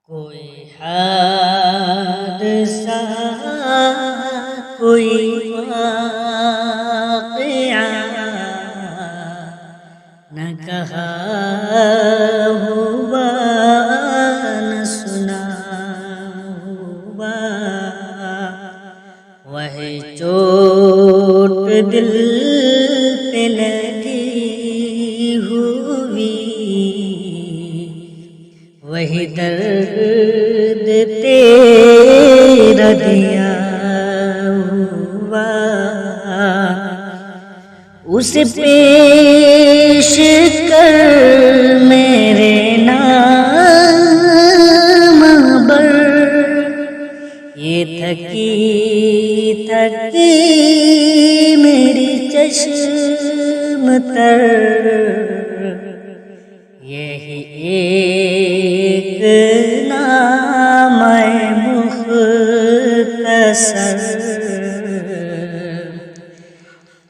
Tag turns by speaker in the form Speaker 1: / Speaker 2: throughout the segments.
Speaker 1: کوئی حادثہ کوئی واقعہ نہ کہا ہوا نہ سنا ہوا، وہی چوٹ دل پہ لگی ہوئی، وہی درد تیرا دیا ہوا، اسے پیش کر میرے نام بر، یہ تھکی تھکی میری چشم تر، یہی ایک نام مختصر،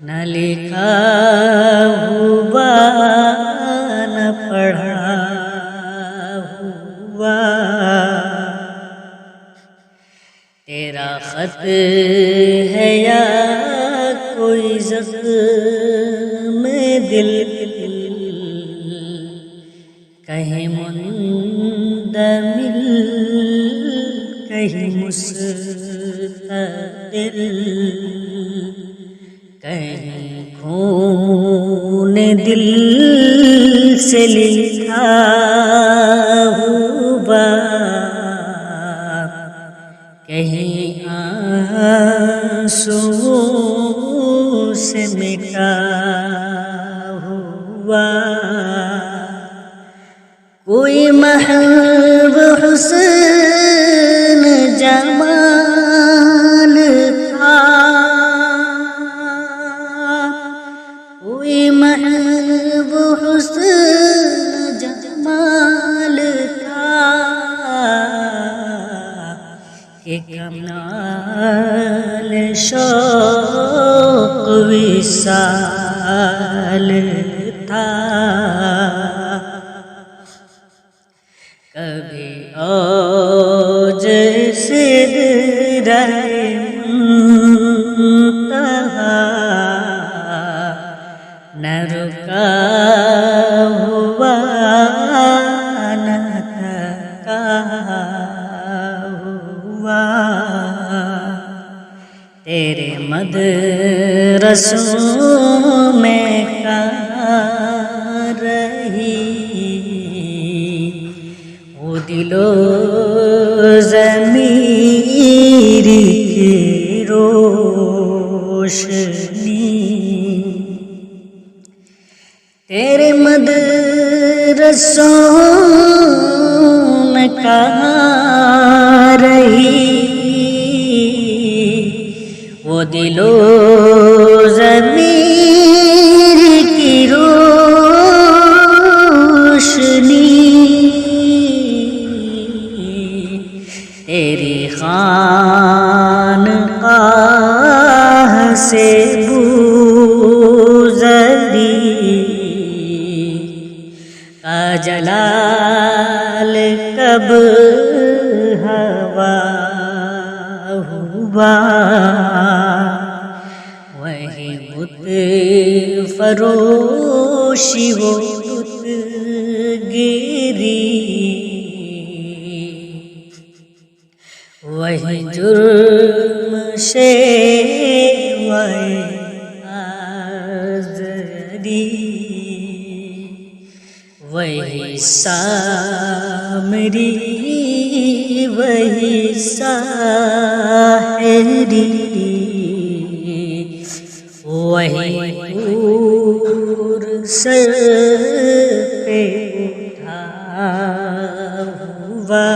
Speaker 1: نہ لکھا ہوا نہ پڑھا ہوا، تیرا خط ہے یا کوئی زخم دل، کہیں مندمل کہیں مستقل، کہیں خون دل سے لکھا ہوا، کہیں آنسو سے مٹا ہوا، کوئی محب حسن جمال تھا، کوئی محب حسن جمال تھا، کہ کمال شوق وصال تھا، کبھی اوج سدرہ منتہا نہ رکا ہوا نہ تھکا ہوا، تیرے مدرسوں میں کہاں رہی وہ دل و ضمیر کی روشنی، تیرے مدرسوں میں کہاں رہی وہ دل و ضمیر کی روشنی، تیری خانقاہ سے گزری کا جلال کب ہوا ہوا، وہی بت فروشی وہ بت گیری، وہی جرم شیوائے آزری، وہی سامری وہی ساحری، وہی پور سر پہ اٹھا ہوا،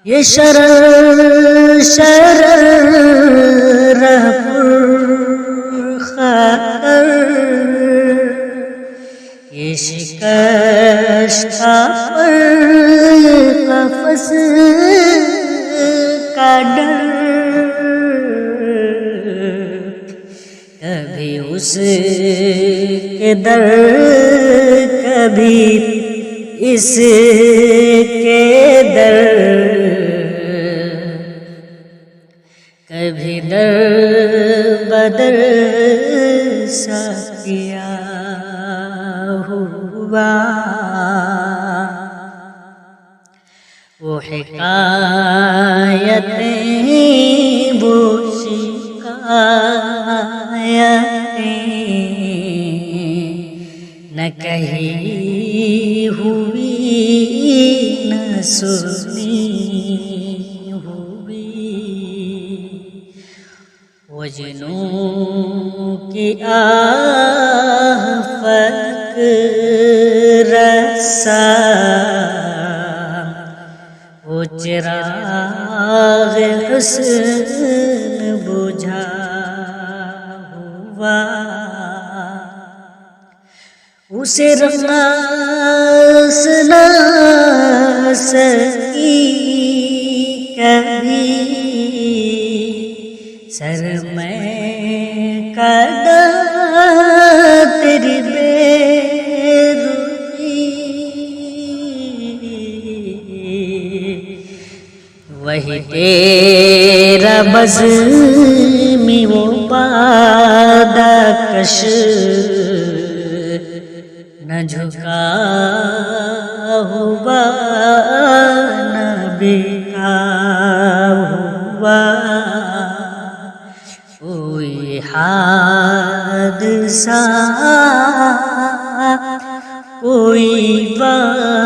Speaker 1: یہ شرر شرر رہ پر خطر، یہ شکستہ پر قفس کا ڈر، کبھی اس کے در کبھی اس کے در کبھی در بدر سا کیا ہوا وہ حکایتیں وہ شکایتیں نہ کہی ہوئی نہ سنی ہوئی وہ جنوں کی آفت رسا وہ چراغ حسن بجھا ہوا اسے رناس نہ سکی کبھی سر میں کدا تیری بے روی وہی تیرا بزمی وہ پادہ کش نہ جھکا ہوا نہ بکا ہوا کوئی حادثہ کوئی بات